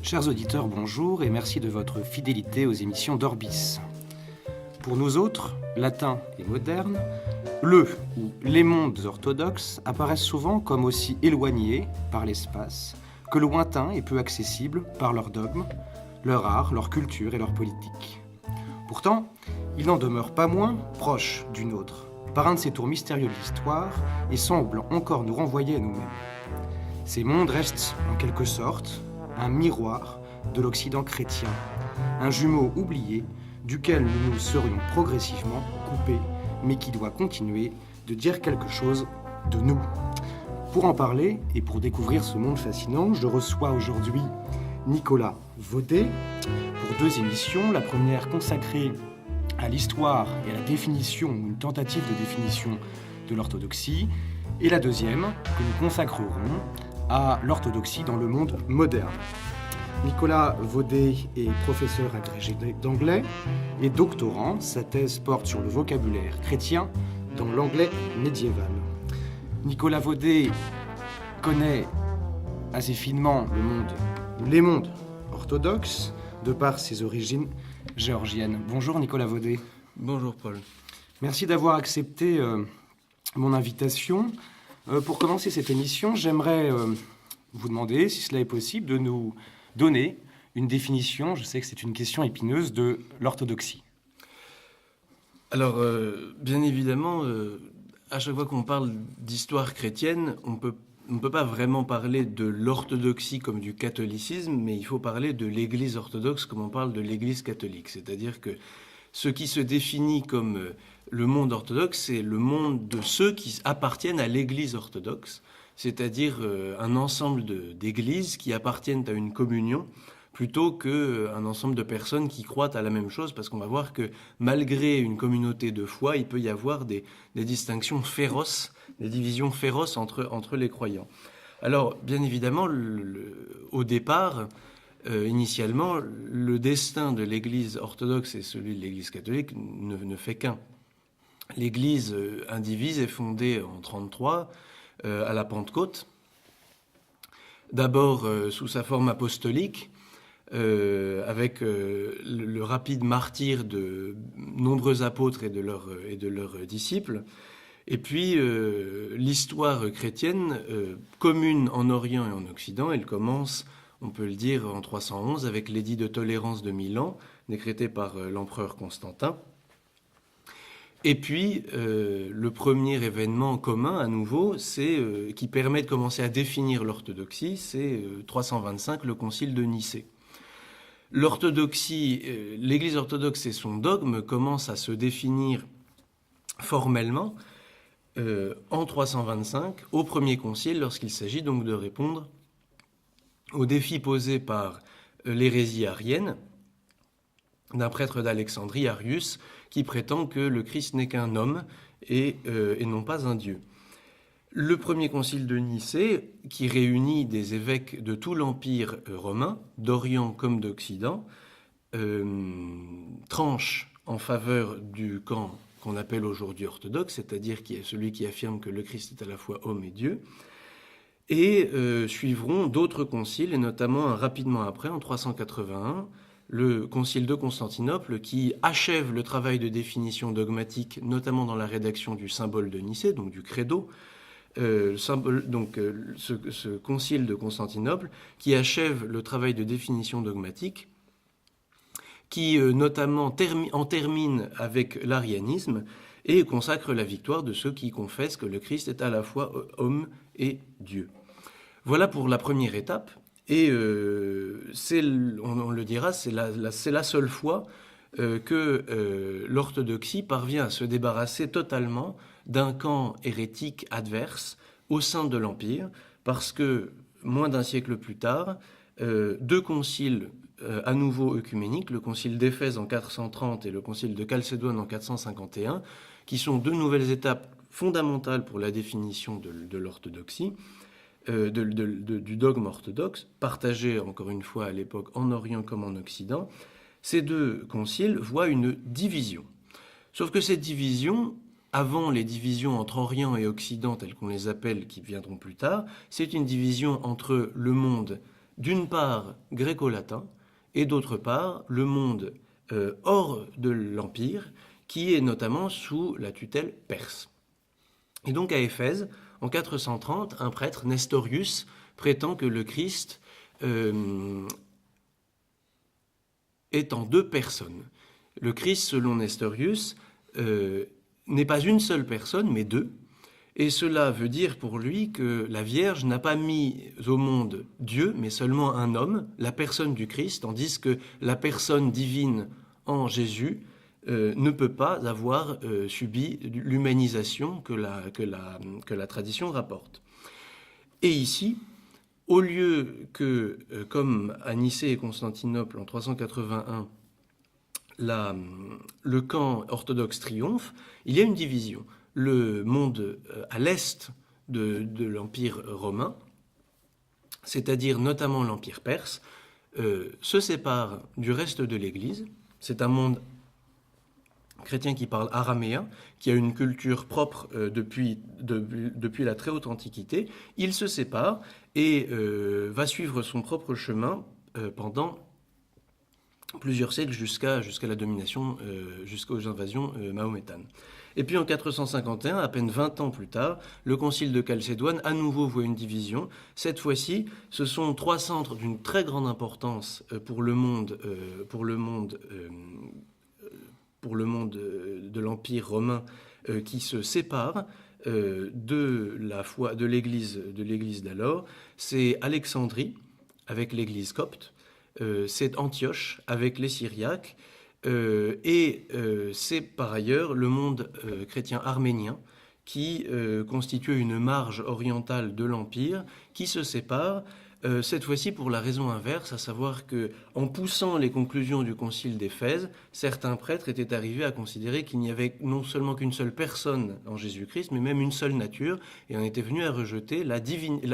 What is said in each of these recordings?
Chers auditeurs, bonjour et merci de votre fidélité aux émissions d'Orbis. Pour nous autres, latins et modernes, le ou les mondes orthodoxes apparaissent souvent comme aussi éloignés par l'espace que lointains et peu accessibles par leurs dogmes, leur art, leur culture et leur politique. Pourtant, il n'en demeure pas moins proche d'une autre, par un de ces tours mystérieux de l'histoire et semble encore nous renvoyer à nous-mêmes. Ces mondes restent en quelque sorte un miroir de l'Occident chrétien, un jumeau oublié duquel nous nous serions progressivement coupés, mais qui doit continuer de dire quelque chose de nous. Pour en parler et pour découvrir ce monde fascinant, je reçois aujourd'hui Nicolas Vaudet pour 2 émissions. La première consacrée à l'histoire et à la définition, ou une tentative de définition de l'orthodoxie, et la deuxième que nous consacrerons à l'orthodoxie dans le monde moderne. Nicolas Vaudet est professeur agrégé d'anglais et doctorant. Sa thèse porte sur le vocabulaire chrétien dans l'anglais médiéval. Nicolas Vaudet connaît assez finement les mondes orthodoxes de par ses origines géorgiennes. Bonjour Nicolas Vaudet. Bonjour Paul. Merci d'avoir accepté mon invitation. Pour commencer cette émission, j'aimerais vous demander, si cela est possible, de nous donner une définition, je sais que c'est une question épineuse, de l'orthodoxie. Alors, bien évidemment, à chaque fois qu'on parle d'histoire chrétienne, on ne peut pas vraiment parler de l'orthodoxie comme du catholicisme, mais il faut parler de l'Église orthodoxe comme on parle de l'Église catholique. C'est-à-dire que ce qui se définit comme le monde orthodoxe, c'est le monde de ceux qui appartiennent à l'Église orthodoxe, c'est-à-dire un ensemble d'églises qui appartiennent à une communion, plutôt qu'un ensemble de personnes qui croient à la même chose, parce qu'on va voir que malgré une communauté de foi, il peut y avoir des distinctions féroces, des divisions féroces entre les croyants. Alors, bien évidemment, au départ, initialement, le destin de l'Église orthodoxe et celui de l'Église catholique ne fait qu'un. L'Église indivise est fondée en 1933 à la Pentecôte, d'abord sous sa forme apostolique, avec le rapide martyre de nombreux apôtres et de leurs disciples. Et puis, l'histoire chrétienne commune en Orient et en Occident, elle commence, on peut le dire, en 311 avec l'édit de tolérance de Milan, décrété par l'empereur Constantin. Et puis, le premier événement commun, à nouveau, qui permet de commencer à définir l'orthodoxie, c'est 325, le concile de Nicée. L'orthodoxie, l'Église orthodoxe et son dogme commencent à se définir formellement en 325, au premier concile, lorsqu'il s'agit donc de répondre aux défis posés par l'hérésie arienne d'un prêtre d'Alexandrie, Arius, qui prétend que le Christ n'est qu'un homme et non pas un dieu. Le premier concile de Nicée, qui réunit des évêques de tout l'Empire romain, d'Orient comme d'Occident, tranche en faveur du camp qu'on appelle aujourd'hui orthodoxe, c'est-à-dire qui est celui qui affirme que le Christ est à la fois homme et Dieu, et suivront d'autres conciles, et notamment rapidement après, en 381, le concile de Constantinople, qui achève le travail de définition dogmatique, notamment dans la rédaction du symbole de Nicée, donc du credo. Ce concile de Constantinople, qui achève le travail de définition dogmatique, qui notamment en termine avec l'arianisme et consacre la victoire de ceux qui confessent que le Christ est à la fois homme et Dieu. Voilà pour la première étape. Et on le dira, c'est la seule fois que l'orthodoxie parvient à se débarrasser totalement d'un camp hérétique adverse au sein de l'Empire, parce que, moins d'un siècle plus tard, 2 conciles à nouveau œcuméniques, le concile d'Éphèse en 430 et le concile de Chalcédoine en 451, qui sont 2 nouvelles étapes fondamentales pour la définition de l'orthodoxie, du dogme orthodoxe, partagé encore une fois à l'époque en Orient comme en Occident. Ces 2 conciles voient une division. Sauf que cette division, avant les divisions entre Orient et Occident, telles qu'on les appelle, qui viendront plus tard, c'est une division entre le monde d'une part gréco-latin et d'autre part le monde hors de l'Empire, qui est notamment sous la tutelle perse. Et donc à Éphèse, en 430, un prêtre, Nestorius, prétend que le Christ est en deux personnes. Le Christ, selon Nestorius, n'est pas une seule personne, mais deux. Et cela veut dire pour lui que la Vierge n'a pas mis au monde Dieu, mais seulement un homme, la personne du Christ, tandis que la personne divine en Jésus ne peut pas avoir subi l'humanisation que la tradition rapporte. Et ici, au lieu que, comme à Nicée et Constantinople en 381, le camp orthodoxe triomphe, il y a une division. Le monde à l'est de l'Empire romain, c'est-à-dire notamment l'Empire perse, se sépare du reste de l'Église. C'est un monde chrétien qui parle araméen, qui a une culture propre depuis la très haute Antiquité. Il se sépare et va suivre son propre chemin pendant plusieurs siècles jusqu'à la domination, jusqu'aux invasions mahométanes. Et puis en 451, à peine 20 ans plus tard, le concile de Chalcédoine à nouveau voit une division. Cette fois-ci, ce sont trois centres d'une très grande importance pour le monde de l'Empire romain qui se séparent de l'Église d'alors. C'est Alexandrie avec l'Église copte, c'est Antioche avec les Syriaques, et c'est par ailleurs le monde chrétien arménien qui constitue une marge orientale de l'Empire qui se sépare, cette fois-ci pour la raison inverse, à savoir qu'en poussant les conclusions du concile d'Éphèse, certains prêtres étaient arrivés à considérer qu'il n'y avait non seulement qu'une seule personne en Jésus-Christ, mais même une seule nature, et en étaient venus à rejeter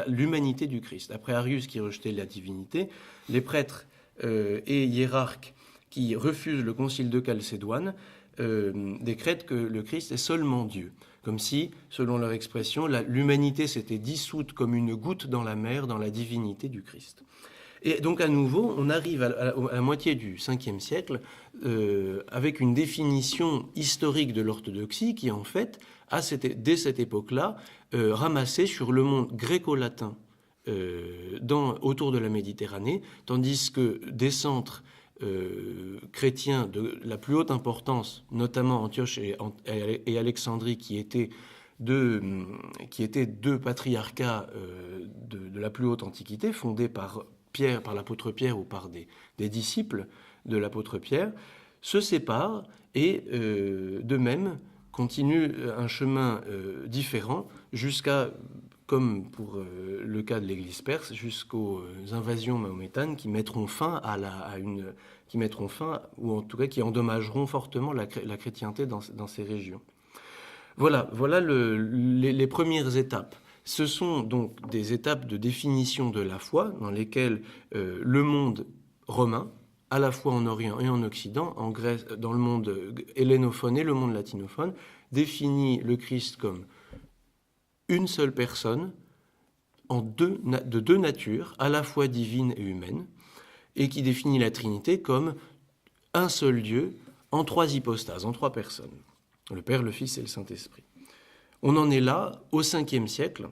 l'humanité du Christ. Après Arius qui rejetait la divinité, les prêtres et hiérarques qui refusent le concile de Chalcédoine décrètent que le Christ est seulement Dieu. Comme si, selon leur expression, l'humanité s'était dissoute comme une goutte dans la mer, dans la divinité du Christ. Et donc à nouveau, on arrive à la moitié du 5e siècle avec une définition historique de l'orthodoxie qui, en fait, dès cette époque-là, ramassée sur le monde gréco-latin autour de la Méditerranée, tandis que des centres chrétiens de la plus haute importance, notamment Antioche et Alexandrie, qui étaient deux patriarcats de la plus haute antiquité, fondés par l'apôtre Pierre ou par des disciples de l'apôtre Pierre, se séparent et de même continuent un chemin différent jusqu'à, comme pour le cas de l'Église perse, jusqu'aux invasions mahométanes qui mettront fin ou en tout cas qui endommageront fortement la chrétienté dans ces régions. Voilà les premières étapes. Ce sont donc des étapes de définition de la foi dans lesquelles le monde romain, à la fois en Orient et en Occident, en Grèce, dans le monde hellénophone et le monde latinophone, définit le Christ comme une seule personne de deux natures, à la fois divine et humaine, et qui définit la Trinité comme un seul Dieu en trois hypostases, en trois personnes, le Père, le Fils et le Saint-Esprit. On en est là au 5e siècle.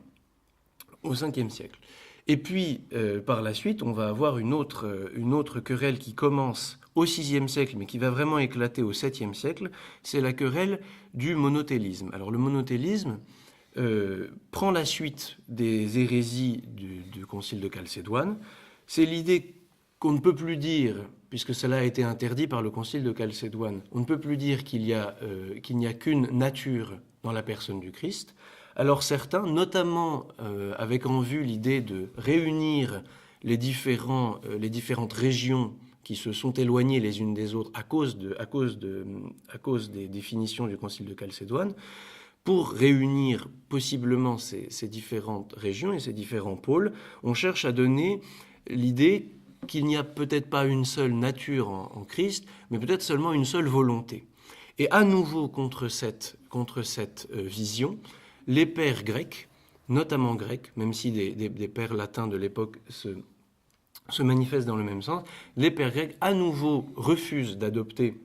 Et puis, par la suite, on va avoir une autre querelle qui commence au 6e siècle, mais qui va vraiment éclater au 7e siècle, c'est la querelle du monothélisme. Alors le monothélisme prend la suite des hérésies du concile de Chalcédoine. C'est l'idée qu'on ne peut plus dire, puisque cela a été interdit par le concile de Chalcédoine, on ne peut plus dire qu'il n'y a qu'une nature dans la personne du Christ. Alors certains, notamment avec en vue l'idée de réunir les différentes régions qui se sont éloignées les unes des autres à cause des définitions du concile de Chalcédoine, pour réunir possiblement ces différentes régions et ces différents pôles, on cherche à donner l'idée qu'il n'y a peut-être pas une seule nature en Christ, mais peut-être seulement une seule volonté. Et à nouveau contre cette vision, les pères grecs, notamment grecs, même si des pères latins de l'époque se manifeste dans le même sens. Les pères grecs, à nouveau, refusent d'adopter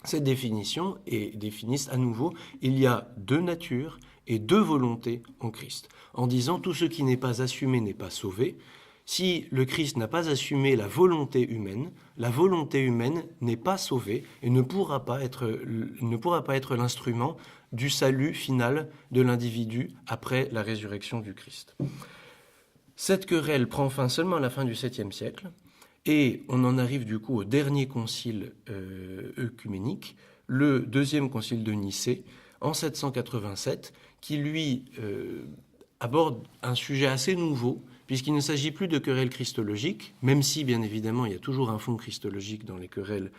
cette définition et définissent à nouveau il y a deux natures et deux volontés en Christ, en disant tout ce qui n'est pas assumé n'est pas sauvé. Si le Christ n'a pas assumé la volonté humaine n'est pas sauvée et ne pourra pas être l'instrument du salut final de l'individu après la résurrection du Christ. Cette querelle prend fin seulement à la fin du 7e siècle, et on en arrive du coup au dernier concile œcuménique, le deuxième concile de Nicée, en 787, qui lui aborde un sujet assez nouveau, puisqu'il ne s'agit plus de querelles christologiques, même si, bien évidemment, il y a toujours un fond christologique dans les querelles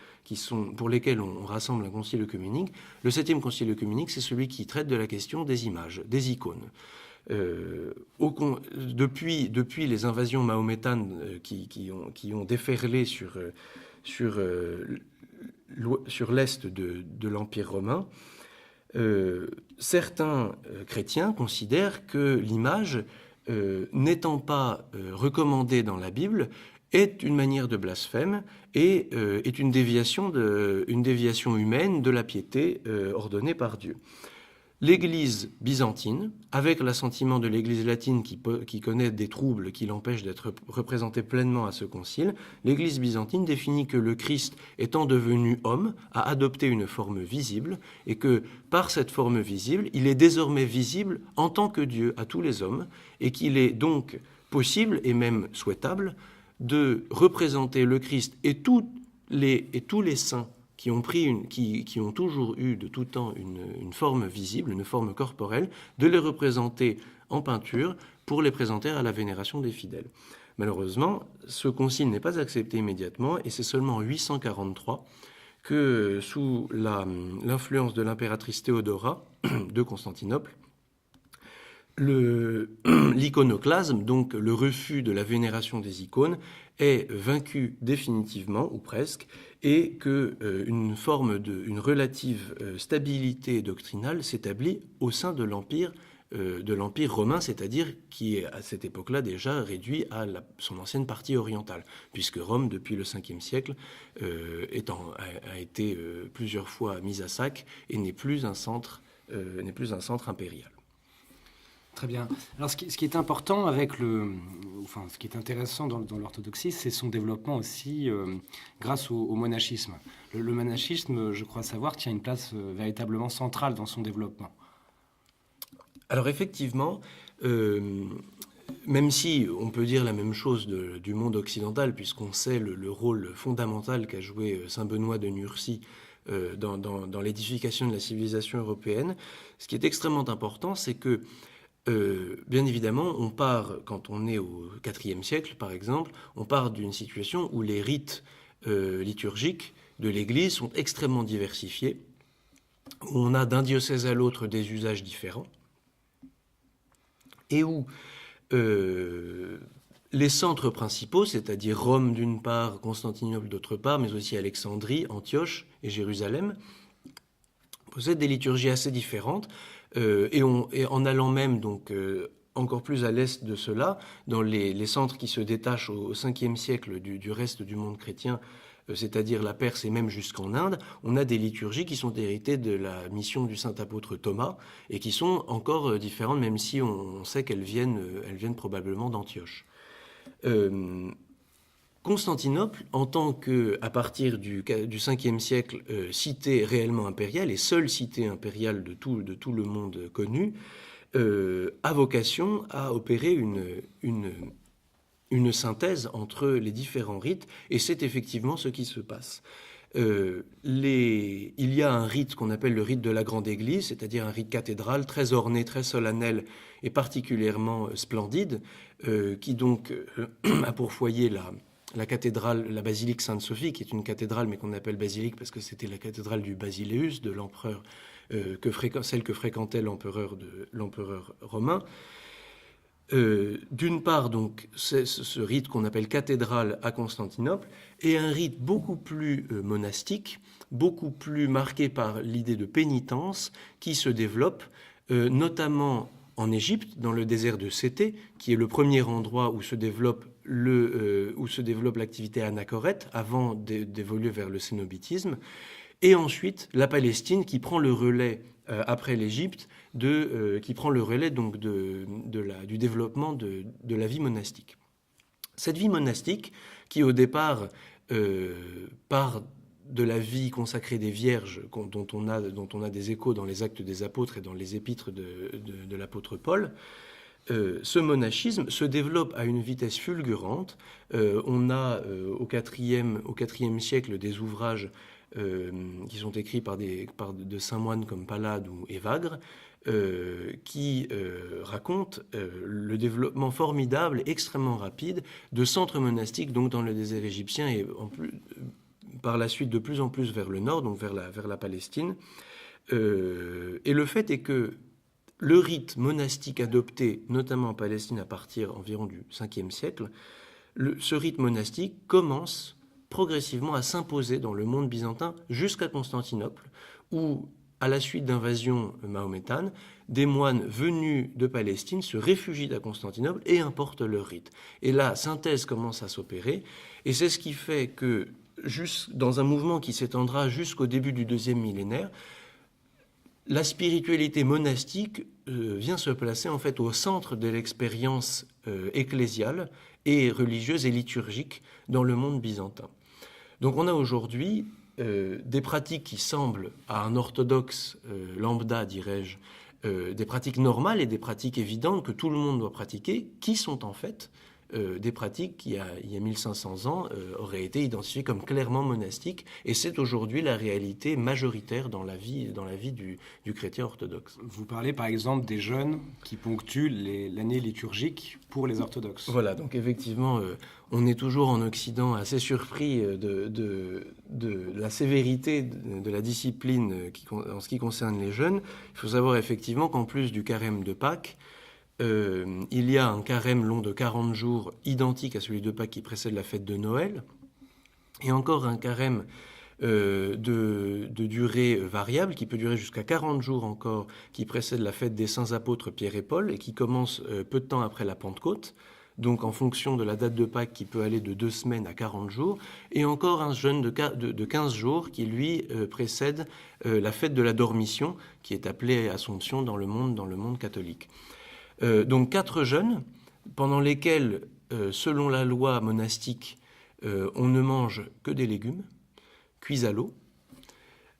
pour lesquelles on rassemble un concile œcuménique. Le 7e concile œcuménique, c'est celui qui traite de la question des images, des icônes. Depuis les invasions mahométanes qui ont déferlé sur l'est de l'Empire romain, certains chrétiens considèrent que l'image, n'étant pas recommandée dans la Bible, est une manière de blasphème et est une déviation humaine de la piété ordonnée par Dieu. L'Église byzantine, avec l'assentiment de l'Église latine qui connaît des troubles qui l'empêchent d'être représentée pleinement à ce concile, l'Église byzantine définit que le Christ, étant devenu homme, a adopté une forme visible et que par cette forme visible, il est désormais visible en tant que Dieu à tous les hommes et qu'il est donc possible et même souhaitable de représenter le Christ et tous les saints qui ont toujours eu de tout temps une forme visible, une forme corporelle, de les représenter en peinture pour les présenter à la vénération des fidèles. Malheureusement, ce concile n'est pas accepté immédiatement et c'est seulement en 843 que, sous l'influence de l'impératrice Théodora de Constantinople, l'iconoclasme, donc le refus de la vénération des icônes, est vaincu définitivement, ou presque, et qu'une relative stabilité doctrinale s'établit au sein de l'Empire romain, c'est-à-dire qui est à cette époque-là déjà réduit à son ancienne partie orientale, puisque Rome, depuis le 5e siècle, a été plusieurs fois mise à sac et n'est plus un centre impérial. Très bien. Alors, ce qui est important ce qui est intéressant dans l'orthodoxie, c'est son développement aussi grâce au monachisme. Le monachisme, je crois savoir, tient une place véritablement centrale dans son développement. Alors effectivement, même si on peut dire la même chose du monde occidental, puisqu'on sait le rôle fondamental qu'a joué saint Benoît de Nursie dans l'édification de la civilisation européenne, ce qui est extrêmement important, c'est que bien évidemment, quand on est au IVe siècle, par exemple, on part d'une situation où les rites liturgiques de l'Église sont extrêmement diversifiés, où on a d'un diocèse à l'autre des usages différents, et où les centres principaux, c'est-à-dire Rome d'une part, Constantinople d'autre part, mais aussi Alexandrie, Antioche et Jérusalem, possèdent des liturgies assez différentes, et en allant même donc encore plus à l'est de cela, dans les centres qui se détachent au 5e siècle du reste du monde chrétien, c'est-à-dire la Perse et même jusqu'en Inde, on a des liturgies qui sont héritées de la mission du saint apôtre Thomas et qui sont encore différentes, même si on sait qu'elles viennent probablement d'Antioche. Constantinople, en tant que, à partir du 5e siècle, cité réellement impériale et seule cité impériale de tout le monde connu, a vocation à opérer une synthèse entre les différents rites, et c'est effectivement ce qui se passe. Il y a un rite qu'on appelle le rite de la Grande Église, c'est-à-dire un rite cathédral très orné, très solennel et particulièrement splendide, qui donc a pour foyer la cathédrale, la basilique Sainte-Sophie, qui est une cathédrale, mais qu'on appelle basilique parce que c'était la cathédrale du Basileus, de l'empereur, celle que fréquentait l'empereur romain. D'une part, donc, c'est ce rite qu'on appelle cathédrale à Constantinople, et un rite beaucoup plus monastique, beaucoup plus marqué par l'idée de pénitence, qui se développe notamment en Égypte, dans le désert de Sété, qui est le premier endroit où se développe l'activité anachorète avant d'évoluer vers le cénobitisme, et ensuite la Palestine qui prend le relais après l'Égypte, qui prend le relais donc du développement de la vie monastique. Cette vie monastique, qui au départ part de la vie consacrée des vierges, dont on a des échos dans les Actes des Apôtres et dans les épîtres de l'apôtre Paul, ce monachisme se développe à une vitesse fulgurante. On a au IVe siècle des ouvrages qui sont écrits par de saints moines comme Palade ou Évagre, qui racontent le développement formidable, extrêmement rapide, de centres monastiques donc dans le désert égyptien et par la suite de plus en plus vers le nord, donc vers la Palestine. Et le fait est que le rite monastique adopté, notamment en Palestine à partir environ du 5e siècle, ce rite monastique commence progressivement à s'imposer dans le monde byzantin jusqu'à Constantinople, où, à la suite d'invasions mahométanes, des moines venus de Palestine se réfugient à Constantinople et importent leur rite. Et la synthèse commence à s'opérer, et c'est ce qui fait que, dans un mouvement qui s'étendra jusqu'au début du 2e millénaire, la spiritualité monastique vient se placer en fait au centre de l'expérience ecclésiale et religieuse et liturgique dans le monde byzantin. Donc on a aujourd'hui des pratiques qui semblent à un orthodoxe lambda, dirais-je, des pratiques normales et des pratiques évidentes que tout le monde doit pratiquer, qui sont en fait des pratiques qui, il y a 1500 ans, auraient été identifiées comme clairement monastiques, et c'est aujourd'hui la réalité majoritaire dans la vie du chrétien orthodoxe. Vous parlez par exemple des jeûnes qui ponctuent l'année liturgique pour les orthodoxes. Voilà, donc effectivement, on est toujours en Occident assez surpris de la sévérité de la discipline en ce qui concerne les jeûnes. Il faut savoir effectivement qu'en plus du carême de Pâques, il y a un carême long de 40 jours identique à celui de Pâques qui précède la fête de Noël, et encore un carême de durée variable qui peut durer jusqu'à 40 jours encore, qui précède la fête des saints apôtres Pierre et Paul et qui commence peu de temps après la Pentecôte, donc en fonction de la date de Pâques qui peut aller de 2 semaines à 40 jours, et encore un jeûne de 15 jours qui lui précède la fête de la Dormition, qui est appelée Assomption dans le monde catholique. Donc 4 jeûnes pendant lesquels, selon la loi monastique, on ne mange que des légumes cuits à l'eau,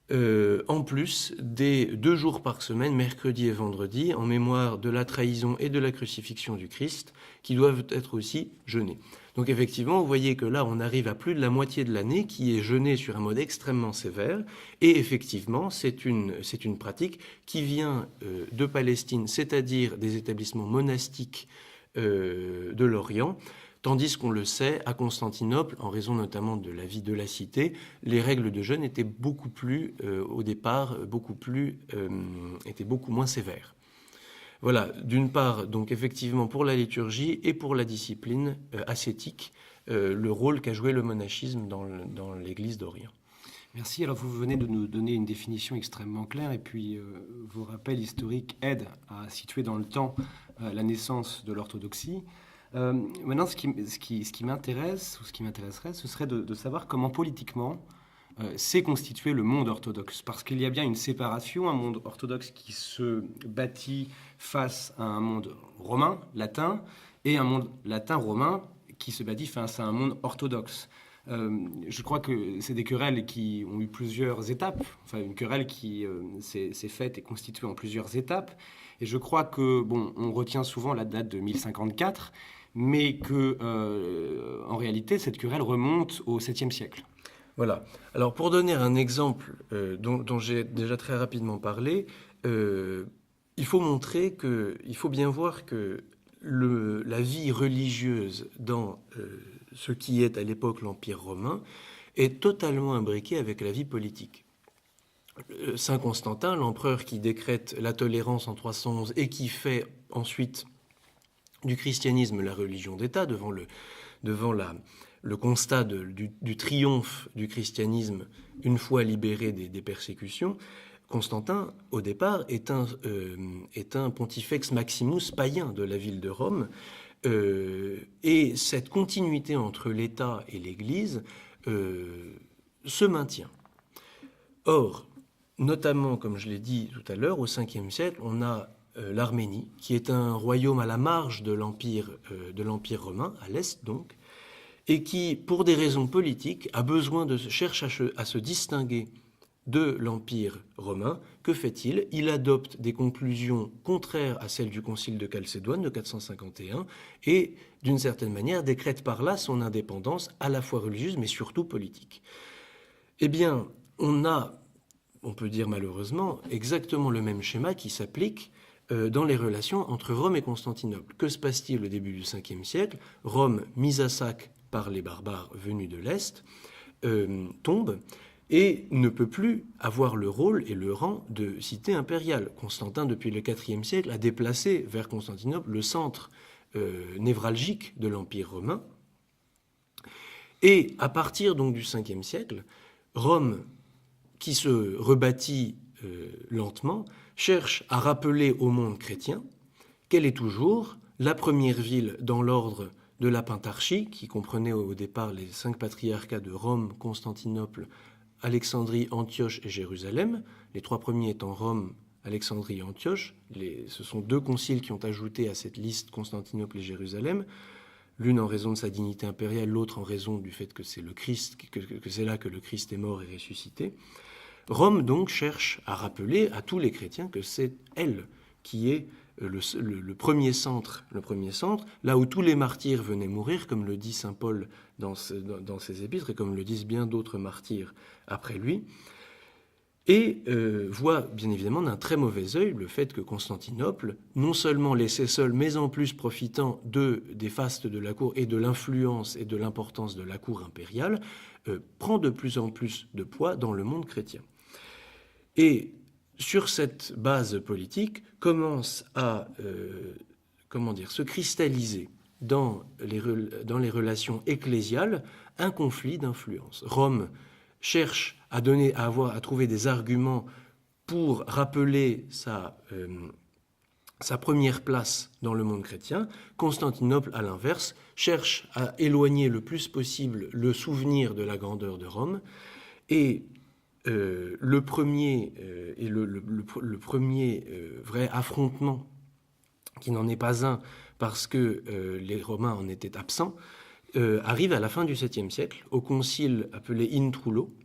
en plus des 2 jours par semaine, mercredi et vendredi, en mémoire de la trahison et de la crucifixion du Christ, qui doivent être aussi jeûnés. Donc effectivement, vous voyez que là, on arrive à plus de la moitié de l'année qui est jeûnée sur un mode extrêmement sévère. Et effectivement, c'est une pratique qui vient de Palestine, c'est-à-dire des établissements monastiques de l'Orient, tandis qu'on le sait, à Constantinople, en raison notamment de la vie de la cité, les règles de jeûne étaient au départ, étaient beaucoup moins sévères. Voilà, d'une part, donc effectivement pour la liturgie et pour la discipline ascétique, le rôle qu'a joué le monachisme dans l'Église d'Orient. Merci. Alors vous venez de nous donner une définition extrêmement claire et puis vos rappels historiques aident à situer dans le temps la naissance de l'orthodoxie. Maintenant, ce qui m'intéresse, ou ce qui m'intéresserait, ce serait de savoir comment politiquement s'est constitué le monde orthodoxe. Parce qu'il y a bien une séparation, un monde orthodoxe qui se bâtit face à un monde romain, latin, et un monde latin-romain qui se bâtit face à un monde orthodoxe. Je crois que c'est des querelles qui ont eu plusieurs étapes, enfin une querelle qui s'est faite et constituée en plusieurs étapes. Et je crois que, on retient souvent la date de 1054, mais que, en réalité, cette querelle remonte au 7e siècle. Voilà. Alors, pour donner un exemple dont j'ai déjà très rapidement parlé, il faut bien voir que la vie religieuse dans ce qui est à l'époque l'Empire romain est totalement imbriquée avec la vie politique. Saint Constantin, l'empereur qui décrète la tolérance en 311 et qui fait ensuite du christianisme la religion d'État devant le constat du triomphe du christianisme une fois libéré des persécutions, Constantin, au départ, est un pontifex maximus païen de la ville de Rome, et cette continuité entre l'État et l'Église se maintient. Or, notamment, comme je l'ai dit tout à l'heure, au Ve siècle, on a l'Arménie, qui est un royaume à la marge de l'Empire romain, à l'est donc, et qui, pour des raisons politiques, cherche à se distinguer de l'Empire romain. Que fait-il? Il adopte des conclusions contraires à celles du Concile de Chalcédoine de 451 et, d'une certaine manière, décrète par là son indépendance à la fois religieuse mais surtout politique. Eh bien, on peut dire malheureusement, exactement le même schéma qui s'applique dans les relations entre Rome et Constantinople. Que se passe-t-il au début du Ve siècle? Rome, mise à sac par les barbares venus de l'Est, tombe et ne peut plus avoir le rôle et le rang de cité impériale. Constantin, depuis le IVe siècle, a déplacé vers Constantinople le centre névralgique de l'Empire romain. Et à partir donc du Ve siècle, Rome, qui se rebâtit lentement, cherche à rappeler au monde chrétien qu'elle est toujours la première ville dans l'ordre de la pentarchie, qui comprenait au départ les 5 patriarcats de Rome, Constantinople, Alexandrie, Antioche et Jérusalem, les 3 premiers étant Rome, Alexandrie et Antioche. Ce sont 2 conciles qui ont ajouté à cette liste Constantinople et Jérusalem, l'une en raison de sa dignité impériale, l'autre en raison du fait que c'est le Christ, que c'est là que le Christ est mort et ressuscité. Rome donc cherche à rappeler à tous les chrétiens que c'est elle qui est le premier centre, là où tous les martyrs venaient mourir, comme le dit saint Paul dans ses épîtres, et comme le disent bien d'autres martyrs après lui, et voit bien évidemment d'un très mauvais œil le fait que Constantinople, non seulement laissée seule, mais en plus profitant des fastes de la cour et de l'influence et de l'importance de la cour impériale, prend de plus en plus de poids dans le monde chrétien. Et sur cette base politique, commence à se cristalliser dans les relations ecclésiales un conflit d'influence. Rome cherche à trouver des arguments pour rappeler sa première place dans le monde chrétien. Constantinople, à l'inverse, cherche à éloigner le plus possible le souvenir de la grandeur de Rome. Et le premier vrai affrontement, qui n'en est pas un parce que les Romains en étaient absents, arrive à la fin du VIIe siècle, au concile appelé Intrulo,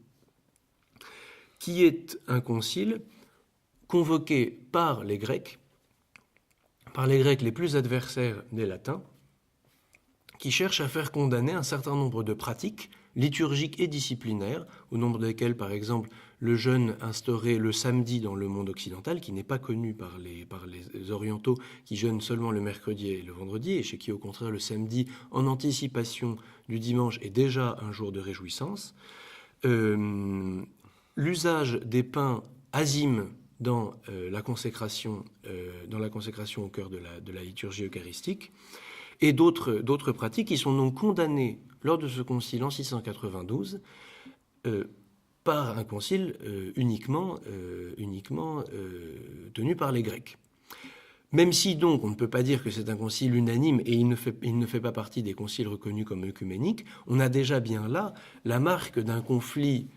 qui est un concile convoqué par les Grecs les plus adversaires des Latins, qui cherchent à faire condamner un certain nombre de pratiques liturgiques et disciplinaires, au nombre desquelles, par exemple, le jeûne instauré le samedi dans le monde occidental, qui n'est pas connu par les orientaux, qui jeûnent seulement le mercredi et le vendredi, et chez qui, au contraire, le samedi, en anticipation du dimanche, est déjà un jour de réjouissance. L'usage des pains azimes dans la consécration au cœur de la liturgie eucharistique, et d'autres pratiques qui sont donc condamnées lors de ce concile en 692 par un concile uniquement tenu par les Grecs. Même si donc on ne peut pas dire que c'est un concile unanime et il ne fait pas partie des conciles reconnus comme œcuméniques, on a déjà bien là la marque d'un conflit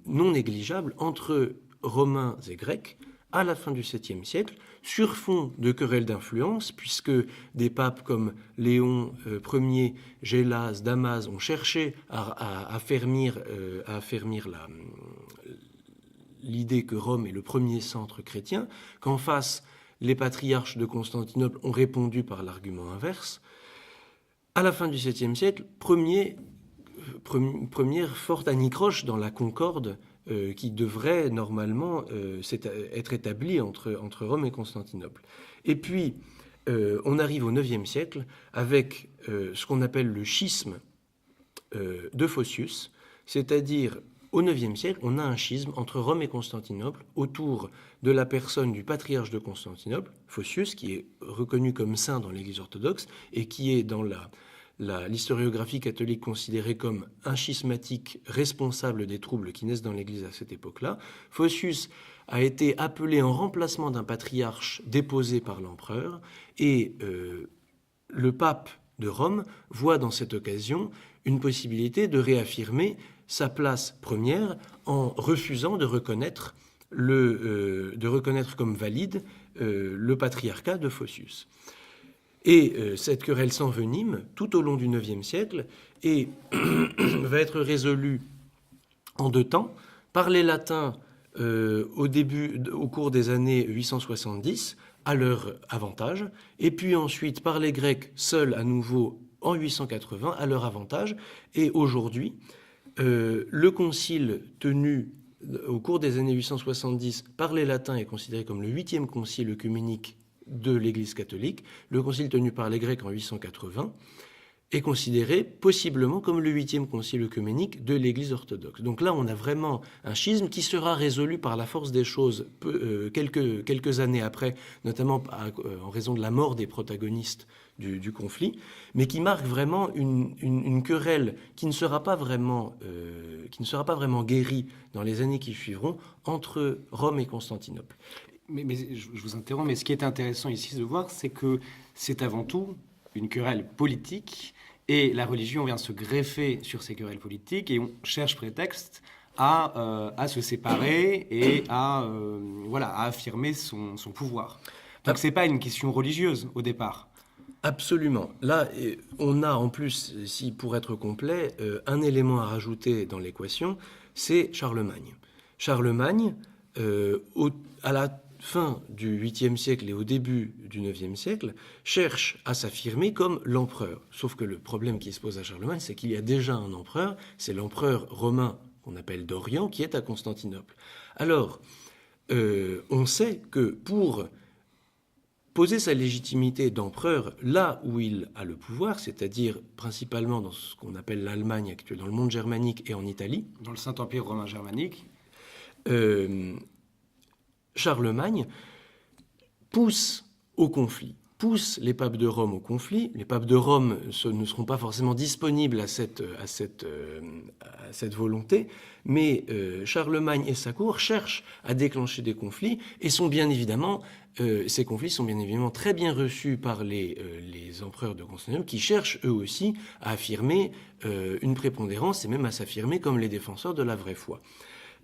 non négligeable entre Romains et Grecs à la fin du VIIe siècle, sur fond de querelles d'influence, puisque des papes comme Léon Ier, Gélas, Damas ont cherché à affermir l'idée que Rome est le premier centre chrétien, qu'en face, les patriarches de Constantinople ont répondu par l'argument inverse. À la fin du VIIe siècle, première forte anicroche dans la concorde qui devrait normalement être établi entre Rome et Constantinople. Et puis, on arrive au IXe siècle avec ce qu'on appelle le schisme de Photius, c'est-à-dire au IXe siècle, on a un schisme entre Rome et Constantinople autour de la personne du patriarche de Constantinople, Photius, qui est reconnu comme saint dans l'Église orthodoxe et qui est dans l'historiographie catholique considérait comme un schismatique responsable des troubles qui naissent dans l'Église à cette époque-là. Photius a été appelé en remplacement d'un patriarche déposé par l'empereur, et le pape de Rome voit dans cette occasion une possibilité de réaffirmer sa place première en refusant de reconnaître comme valide le patriarcat de Photius. Et cette querelle s'envenime tout au long du IXe siècle et va être résolue en deux temps, par les latins au cours des années 870, à leur avantage, et puis ensuite par les Grecs seuls à nouveau en 880 à leur avantage. Et aujourd'hui, le concile tenu au cours des années 870 par les latins est considéré comme le 8e concile œcuménique de l'Église catholique. Le concile tenu par les Grecs en 880 est considéré possiblement comme le 8e concile œcuménique de l'Église orthodoxe. Donc là, on a vraiment un schisme qui sera résolu par la force des choses quelques années après, notamment en raison de la mort des protagonistes du conflit, mais qui marque vraiment une querelle qui ne sera pas vraiment guérie dans les années qui suivront entre Rome et Constantinople. Mais je vous interromps, mais ce qui est intéressant ici de voir, c'est que c'est avant tout une querelle politique, et la religion vient se greffer sur ces querelles politiques, et on cherche prétexte à se séparer et à affirmer son pouvoir. Donc c'est pas une question religieuse au départ. Absolument. Là, on a en plus, pour être complet, un élément à rajouter dans l'équation, c'est Charlemagne. Charlemagne, à la fin du 8e siècle et au début du 9e siècle, cherche à s'affirmer comme l'empereur. Sauf que le problème qui se pose à Charlemagne, c'est qu'il y a déjà un empereur, c'est l'empereur romain qu'on appelle d'Orient, qui est à Constantinople. Alors, on sait que pour poser sa légitimité d'empereur là où il a le pouvoir, c'est-à-dire principalement dans ce qu'on appelle l'Allemagne actuelle, dans le monde germanique et en Italie, dans le Saint-Empire romain germanique, Charlemagne pousse au conflit, pousse les papes de Rome au conflit. Les papes de Rome ne seront pas forcément disponibles à cette volonté, mais Charlemagne et sa cour cherchent à déclencher des conflits et ces conflits sont bien évidemment très bien reçus par les empereurs de Constantinople qui cherchent eux aussi à affirmer une prépondérance et même à s'affirmer comme les défenseurs de la vraie foi.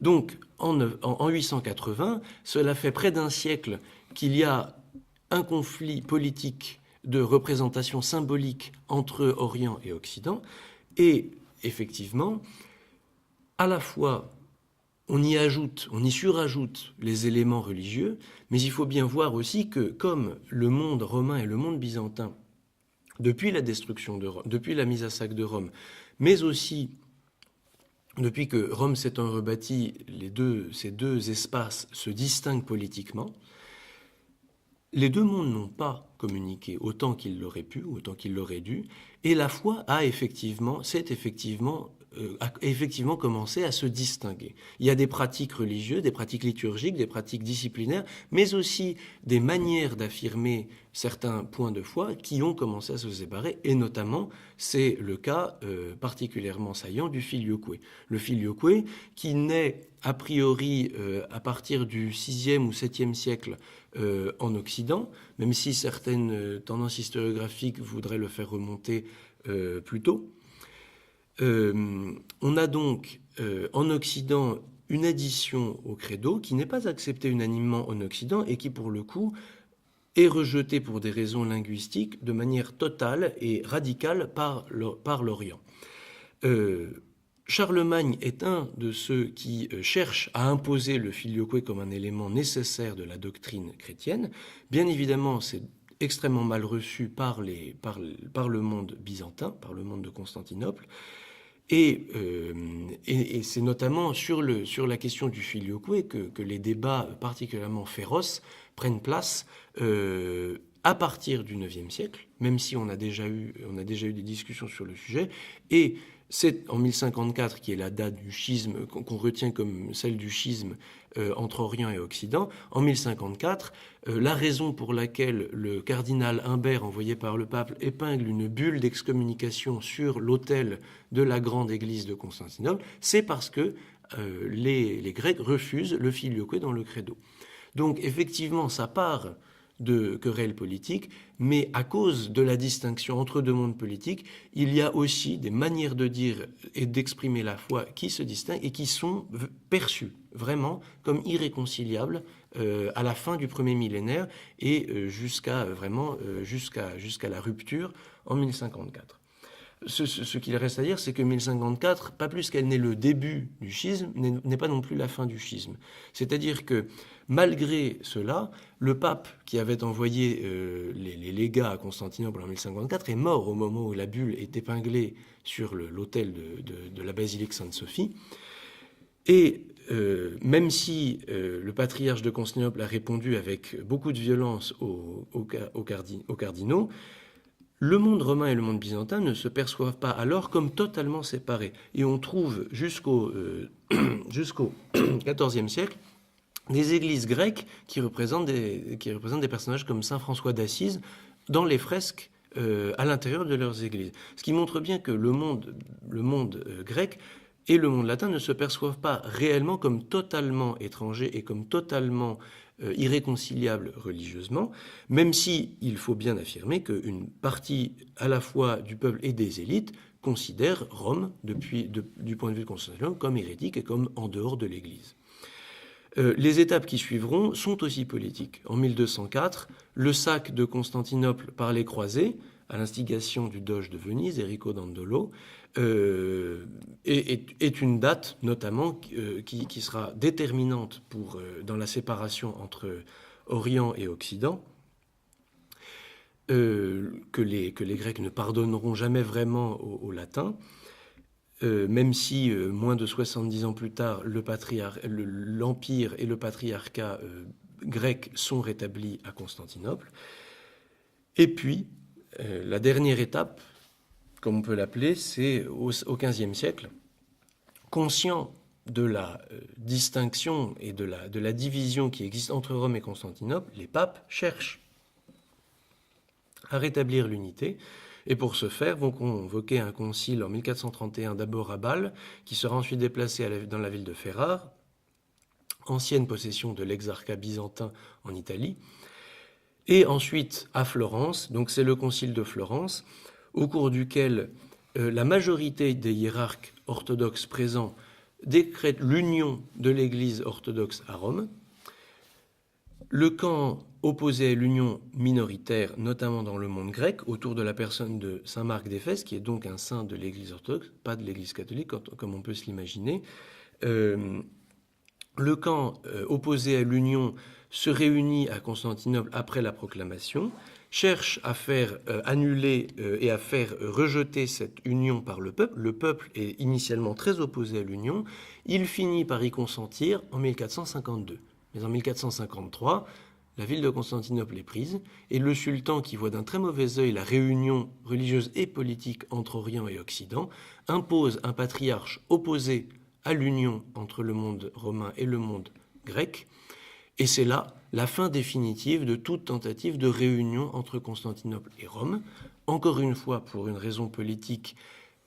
Donc, en 880, cela fait près d'un siècle qu'il y a un conflit politique de représentation symbolique entre Orient et Occident, et effectivement, à la fois, on y surajoute les éléments religieux, mais il faut bien voir aussi que, comme le monde romain et le monde byzantin, depuis la destruction de Rome, depuis la mise à sac de Rome, mais aussi depuis que Rome s'est rebâtie, ces deux espaces se distinguent politiquement. Les deux mondes n'ont pas communiqué autant qu'ils l'auraient pu, autant qu'ils l'auraient dû, et la foi a effectivement commencé à se distinguer. Il y a des pratiques religieuses, des pratiques liturgiques, des pratiques disciplinaires, mais aussi des manières d'affirmer certains points de foi qui ont commencé à se séparer, et notamment, c'est le cas particulièrement saillant du filioque. Le filioque, qui naît a priori à partir du 6e ou 7e siècle en Occident, même si certaines tendances historiographiques voudraient le faire remonter plus tôt. On a donc en Occident une addition au credo qui n'est pas acceptée unanimement en Occident et qui, pour le coup, est rejetée pour des raisons linguistiques de manière totale et radicale par l'Orient. Charlemagne est un de ceux qui cherchent à imposer le filioque comme un élément nécessaire de la doctrine chrétienne. Bien évidemment, c'est extrêmement mal reçu par le monde byzantin, par le monde de Constantinople. Et c'est notamment sur la question du filioque que les débats particulièrement féroces prennent place à partir du IXe siècle, même si on a déjà eu des discussions sur le sujet, et C'est en 1054 qui est la date du schisme, qu'on retient comme celle du schisme entre Orient et Occident. En 1054, la raison pour laquelle le cardinal Humbert, envoyé par le pape, épingle une bulle d'excommunication sur l'autel de la grande église de Constantinople, c'est parce que les Grecs refusent le filioque dans le credo. Donc effectivement, ça part de querelles politiques, mais à cause de la distinction entre deux mondes politiques, il y a aussi des manières de dire et d'exprimer la foi qui se distinguent et qui sont perçues vraiment comme irréconciliables à la fin du premier millénaire et jusqu'à la rupture en 1054. Ce qu'il reste à dire, c'est que 1054, pas plus qu'elle n'est le début du schisme, n'est pas non plus la fin du schisme. C'est-à-dire que, malgré cela, le pape qui avait envoyé les légats à Constantinople en 1054 est mort au moment où la bulle est épinglée sur l'autel de la basilique Sainte-Sophie. Et même si le patriarche de Constantinople a répondu avec beaucoup de violence aux cardinaux, le monde romain et le monde byzantin ne se perçoivent pas alors comme totalement séparés. Et on trouve jusqu'au XIVe siècle des églises grecques qui représentent des personnages comme saint François d'Assise dans les fresques à l'intérieur de leurs églises. Ce qui montre bien que le monde grec et le monde latin ne se perçoivent pas réellement comme totalement étrangers et comme totalement irréconciliables religieusement, même si il faut bien affirmer qu'une partie à la fois du peuple et des élites considère Rome, du point de vue de Constantinople, comme hérétique et comme en dehors de l'Église. Les étapes qui suivront sont aussi politiques. En 1204, le sac de Constantinople par les croisés, à l'instigation du doge de Venise, Enrico Dandolo, est une date notamment qui sera déterminante dans la séparation entre Orient et Occident, que les Grecs ne pardonneront jamais vraiment aux Latins, même si moins de 70 ans plus tard, l'Empire et le patriarcat grec sont rétablis à Constantinople. Et puis, la dernière étape, comme on peut l'appeler, c'est au XVe siècle, conscient de la distinction et de la division qui existe entre Rome et Constantinople, les papes cherchent à rétablir l'unité, et pour ce faire vont convoquer un concile en 1431 d'abord à Bâle, qui sera ensuite déplacé dans la ville de Ferrare, ancienne possession de l'exarcat byzantin en Italie, et ensuite à Florence, donc c'est le concile de Florence, au cours duquel la majorité des hiérarques orthodoxes présents décrète l'union de l'Église orthodoxe à Rome. Le camp opposé à l'union minoritaire, notamment dans le monde grec, autour de la personne de saint Marc d'Éphèse, qui est donc un saint de l'Église orthodoxe, pas de l'Église catholique, comme on peut se l'imaginer. Le camp opposé à l'union se réunit à Constantinople après la proclamation, cherche à faire annuler et à faire rejeter cette union par le peuple. Le peuple est initialement très opposé à l'union. Il finit par y consentir en 1452. Mais en 1453, la ville de Constantinople est prise, et le sultan, qui voit d'un très mauvais œil la réunion religieuse et politique entre Orient et Occident, impose un patriarche opposé à l'union entre le monde romain et le monde grec, et c'est là la fin définitive de toute tentative de réunion entre Constantinople et Rome, encore une fois pour une raison politique,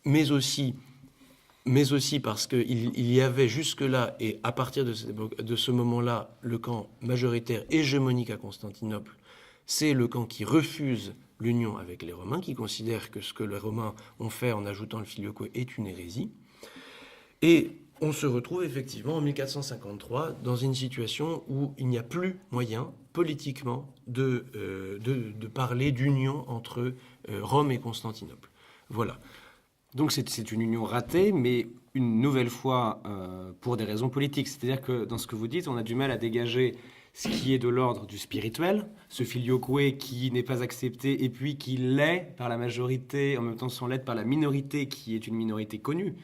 mais aussi parce qu'il y avait jusque-là, et à partir de ce moment-là, le camp majoritaire hégémonique à Constantinople, c'est le camp qui refuse l'union avec les Romains, qui considère que ce que les Romains ont fait en ajoutant le filioque est une hérésie. Et on se retrouve effectivement en 1453 dans une situation où il n'y a plus moyen, politiquement, de parler d'union entre Rome et Constantinople. Voilà. Donc c'est une union ratée, mais une nouvelle fois pour des raisons politiques. C'est-à-dire que dans ce que vous dites, on a du mal à dégager ce qui est de l'ordre du spirituel, ce filioque qui n'est pas accepté et puis qui l'est par la majorité, en même temps sans l'être par la minorité qui est une minorité connue.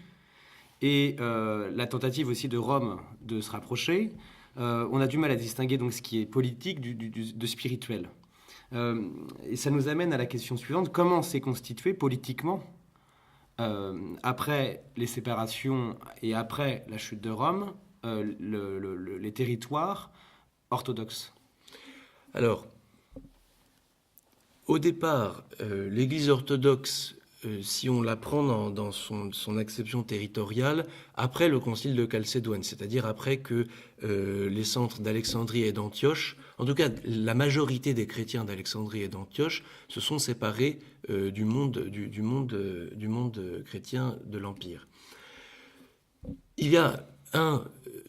Et la tentative aussi de Rome de se rapprocher, on a du mal à distinguer donc ce qui est politique de spirituel. Et ça nous amène à la question suivante, comment s'est constituée politiquement après les séparations et après la chute de Rome, les territoires orthodoxes? Alors, au départ, l'Église orthodoxe, si on la prend dans son acception territoriale, après le concile de Chalcédoine, c'est-à-dire après que les centres d'Alexandrie et d'Antioche, en tout cas la majorité des chrétiens d'Alexandrie et d'Antioche, se sont séparés du monde chrétien de l'Empire. Il y a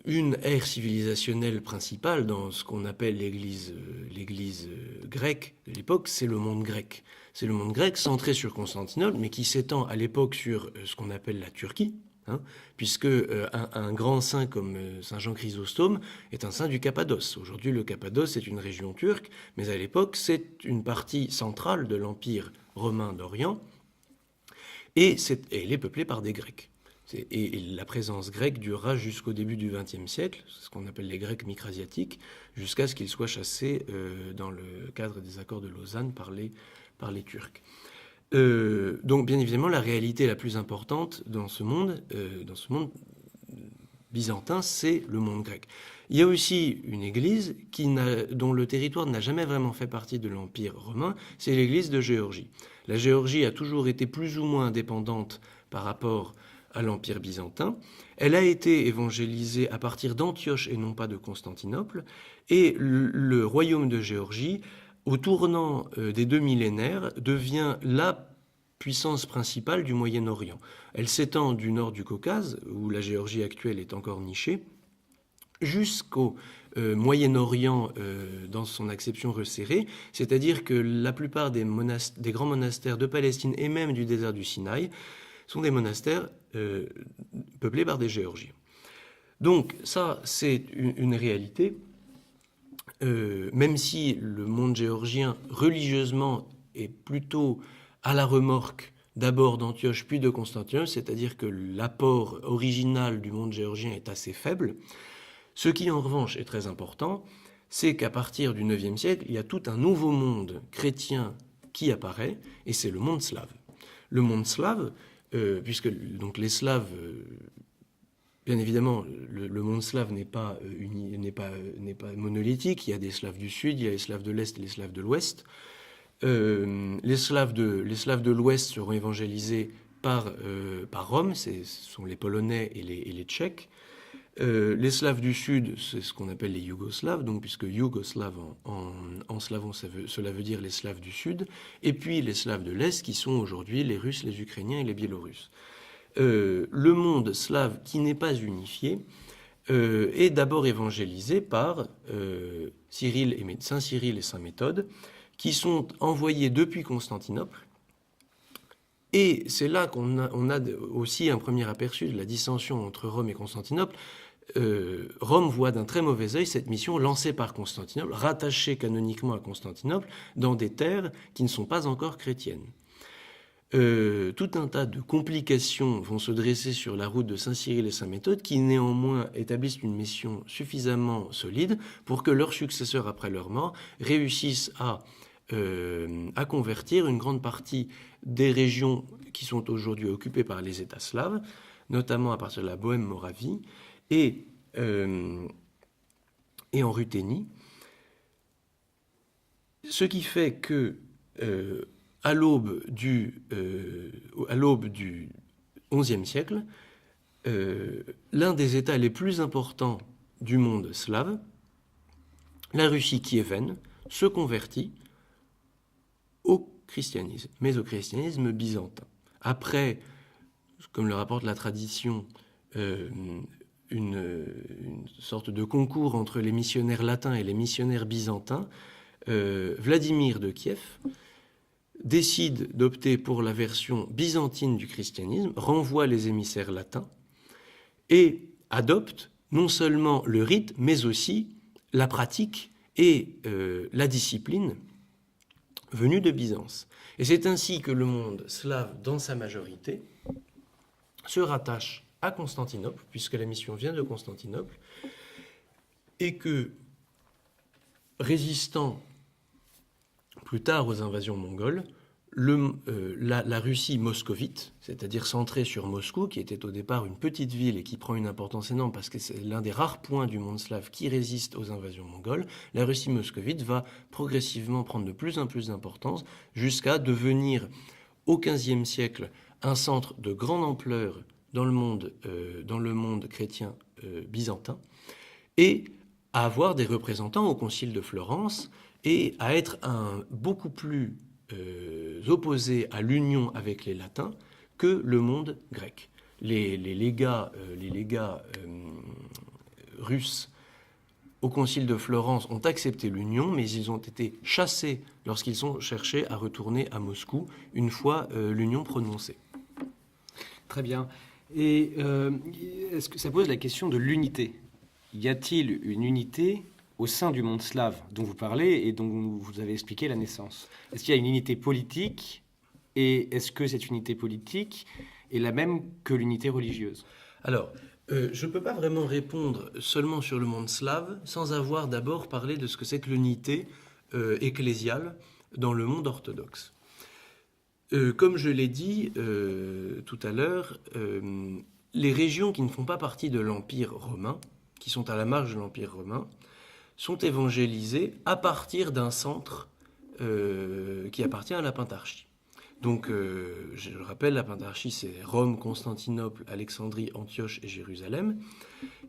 une ère civilisationnelle principale dans ce qu'on appelle l'Église grecque de l'époque, c'est le monde grec. C'est le monde grec centré sur Constantinople, mais qui s'étend à l'époque sur ce qu'on appelle la Turquie, puisque un grand saint comme Saint Jean Chrysostome est un saint du Cappadoce. Aujourd'hui, le Cappadoce est une région turque, mais à l'époque, c'est une partie centrale de l'Empire romain d'Orient, et elle est peuplée par des Grecs. Et la présence grecque durera jusqu'au début du XXe siècle, ce qu'on appelle les Grecs micrasiatiques, jusqu'à ce qu'ils soient chassés dans le cadre des accords de Lausanne par les Turcs. Donc bien évidemment, la réalité la plus importante dans ce monde byzantin, c'est le monde grec. Il y a aussi une église dont le territoire n'a jamais vraiment fait partie de l'Empire romain, c'est l'église de Géorgie. La Géorgie a toujours été plus ou moins indépendante par rapport à l'Empire byzantin. Elle a été évangélisée à partir d'Antioche et non pas de Constantinople. Et le royaume de Géorgie, au tournant des 2 millénaires, devient la puissance principale du Moyen-Orient. Elle s'étend du nord du Caucase, où la Géorgie actuelle est encore nichée, jusqu'au Moyen-Orient dans son acception resserrée, c'est-à-dire que la plupart des grands monastères de Palestine et même du désert du Sinaï sont des monastères peuplés par des Géorgiens. Donc ça, c'est une réalité, même si le monde géorgien, religieusement, est plutôt à la remorque d'abord d'Antioche puis de Constantinople, c'est-à-dire que l'apport original du monde géorgien est assez faible. Ce qui, en revanche, est très important, c'est qu'à partir du IXe siècle, il y a tout un nouveau monde chrétien qui apparaît, et c'est le monde slave. Le monde slave, puisque donc les Slaves, bien évidemment, le monde slave n'est pas monolithique. Il y a des Slaves du Sud, il y a les Slaves de l'Est et les Slaves de l'Ouest. Les Slaves de l'Ouest seront évangélisés par Rome, ce sont les Polonais et les Tchèques. Les Slaves du Sud, c'est ce qu'on appelle les Yougoslaves, donc puisque Yougoslave en slavon, cela veut dire les Slaves du Sud, et puis les Slaves de l'Est, qui sont aujourd'hui les Russes, les Ukrainiens et les Biélorusses. Le monde slave qui n'est pas unifié est d'abord évangélisé par Saint Cyril et Saint Méthode, qui sont envoyés depuis Constantinople. Et c'est là qu'on a aussi un premier aperçu de la dissension entre Rome et Constantinople. Rome voit d'un très mauvais œil cette mission lancée par Constantinople, rattachée canoniquement à Constantinople, dans des terres qui ne sont pas encore chrétiennes. Tout un tas de complications vont se dresser sur la route de Saint Cyril et Saint Méthode, qui néanmoins établissent une mission suffisamment solide pour que leurs successeurs, après leur mort, réussissent à convertir une grande partie des régions qui sont aujourd'hui occupées par les États slaves, notamment à partir de la Bohême-Moravie et en Ruthénie. Ce qui fait que à l'aube du XIe siècle, l'un des États les plus importants du monde slave, la Russie kiévène, se convertit au christianisme, mais au christianisme byzantin. Après, comme le rapporte la tradition, une sorte de concours entre les missionnaires latins et les missionnaires byzantins, Vladimir de Kiev décide d'opter pour la version byzantine du christianisme, renvoie les émissaires latins et adopte non seulement le rite, mais aussi la pratique et la discipline venue de Byzance. Et c'est ainsi que le monde slave, dans sa majorité, se rattache à Constantinople, puisque la mission vient de Constantinople, et que, résistant plus tard aux invasions mongoles, la Russie moscovite, c'est-à-dire centrée sur Moscou, qui était au départ une petite ville et qui prend une importance énorme parce que c'est l'un des rares points du monde slave qui résiste aux invasions mongoles, la Russie moscovite va progressivement prendre de plus en plus d'importance jusqu'à devenir, au XVe siècle, un centre de grande ampleur dans le monde chrétien byzantin, et à avoir des représentants au Concile de Florence et à être beaucoup plus opposé à l'union avec les latins que le monde grec. Les légats russes au Concile de Florence ont accepté l'union, mais ils ont été chassés lorsqu'ils ont cherché à retourner à Moscou une fois l'union prononcée. Très bien. Et est-ce que ça pose la question de l'unité? Y a-t-il une unité au sein du monde slave dont vous parlez et dont vous avez expliqué la naissance? Est-ce qu'il y a une unité politique et est-ce que cette unité politique est la même que l'unité religieuse? Alors, je ne peux pas vraiment répondre seulement sur le monde slave sans avoir d'abord parlé de ce que c'est que l'unité ecclésiale dans le monde orthodoxe. Comme je l'ai dit tout à l'heure, les régions qui ne font pas partie de l'Empire romain, qui sont à la marge de l'Empire romain, sont évangélisées à partir d'un centre qui appartient à la Pentarchie. Donc, je le rappelle, la Pentarchie, c'est Rome, Constantinople, Alexandrie, Antioche et Jérusalem.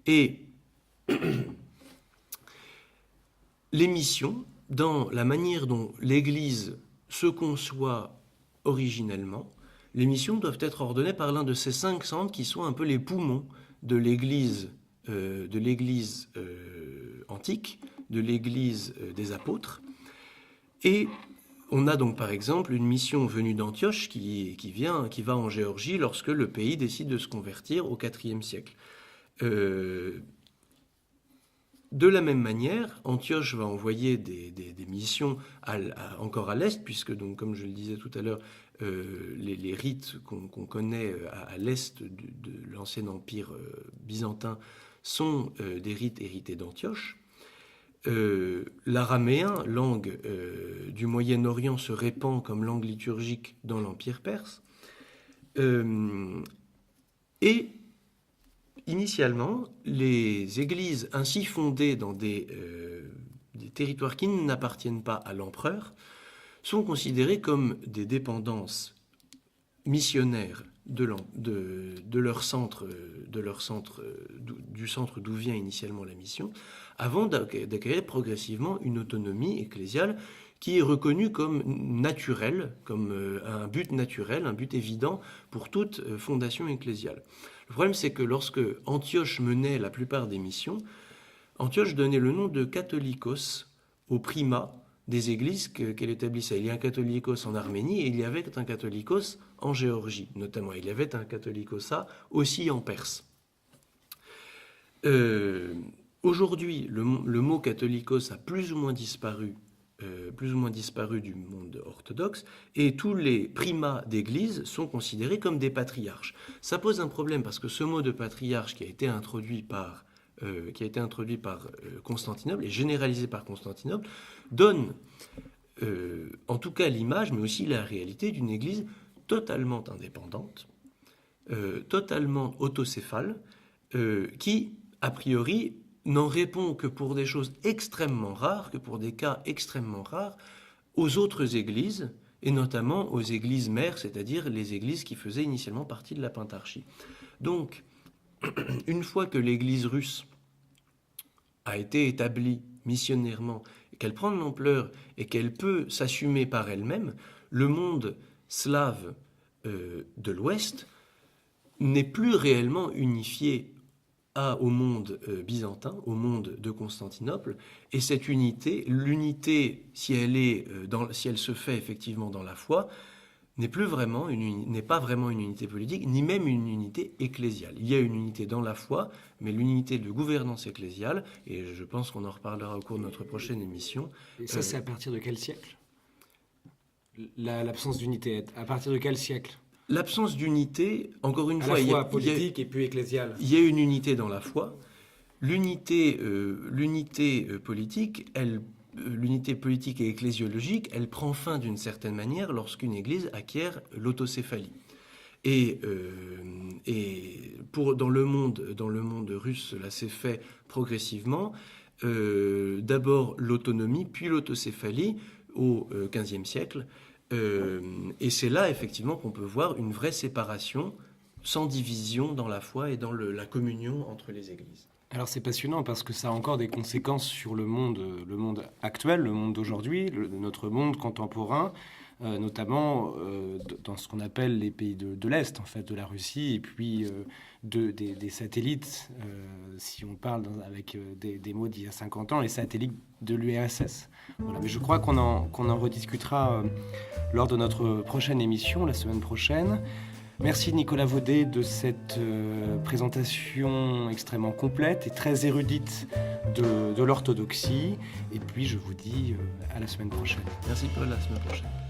Et les missions, dans la manière dont l'Église se conçoit originellement, les missions doivent être ordonnées par l'un de ces 5 centres qui sont un peu les poumons de l'Église antique, de l'Église des apôtres. Et on a donc par exemple une mission venue d'Antioche qui va en Géorgie lorsque le pays décide de se convertir au IVe siècle. De la même manière, Antioche va envoyer des missions encore à l'est, puisque, donc, comme je le disais tout à l'heure, les rites qu'on connaît à l'est de l'ancien empire byzantin sont des rites hérités d'Antioche. L'araméen, langue du Moyen-Orient, se répand comme langue liturgique dans l'Empire perse. Et initialement, les églises ainsi fondées dans des territoires qui n'appartiennent pas à l'empereur sont considérées comme des dépendances missionnaires du centre d'où vient initialement la mission, avant d'acquérir progressivement une autonomie ecclésiale qui est reconnue comme naturelle, comme un but naturel, un but évident pour toute fondation ecclésiale. Le problème, c'est que lorsque Antioche menait la plupart des missions, Antioche donnait le nom de catholicos au primat des églises qu'elle établissait. Il y a un catholicos en Arménie et il y avait un catholicos en Géorgie, notamment. Il y avait un catholicosa aussi en Perse. Aujourd'hui, le mot catholicos a plus ou moins disparu du monde orthodoxe, et tous les primats d'église sont considérés comme des patriarches. Ça pose un problème parce que ce mot de patriarche qui a été introduit par Constantinople et généralisé par Constantinople donne en tout cas l'image, mais aussi la réalité d'une église totalement indépendante, totalement autocéphale, qui, a priori, n'en répond que pour des choses extrêmement rares, que pour des cas extrêmement rares, aux autres églises, et notamment aux églises mères, c'est-à-dire les églises qui faisaient initialement partie de la Pentarchie. Donc, une fois que l'église russe a été établie missionnairement, et qu'elle prend de l'ampleur et qu'elle peut s'assumer par elle-même, le monde slave de l'Ouest n'est plus réellement unifié au monde byzantin, au monde de Constantinople, et cette unité, l'unité, si elle se fait effectivement dans la foi, n'est pas vraiment une unité politique, ni même une unité ecclésiale. Il y a une unité dans la foi, mais l'unité de gouvernance ecclésiale, et je pense qu'on en reparlera au cours de notre prochaine émission. Et ça, c'est à partir de quel siècle? L'absence d'unité, à partir de quel siècle? L'absence d'unité, encore une fois, à la fois politique et puis ecclésiale. Il y a une unité dans la foi. L'unité politique, elle l'unité politique et ecclésiologique, elle prend fin d'une certaine manière lorsqu'une Église acquiert l'autocéphalie. Et dans le monde russe, cela s'est fait progressivement. D'abord l'autonomie, puis l'autocéphalie au XVe siècle. Et c'est là, effectivement, qu'on peut voir une vraie séparation, sans division dans la foi et dans la communion entre les églises. Alors c'est passionnant parce que ça a encore des conséquences sur le monde actuel, le monde d'aujourd'hui, notre monde contemporain, notamment dans ce qu'on appelle les pays de l'Est, en fait, de la Russie, et puis des satellites, si on parle avec des mots d'il y a 50 ans, les satellites de l'URSS. Voilà. Mais je crois qu'on en rediscutera lors de notre prochaine émission, la semaine prochaine. Merci Nicolas Vaudet de cette présentation extrêmement complète et très érudite de l'orthodoxie. Et puis je vous dis à la semaine prochaine. Merci Paul, à la semaine prochaine.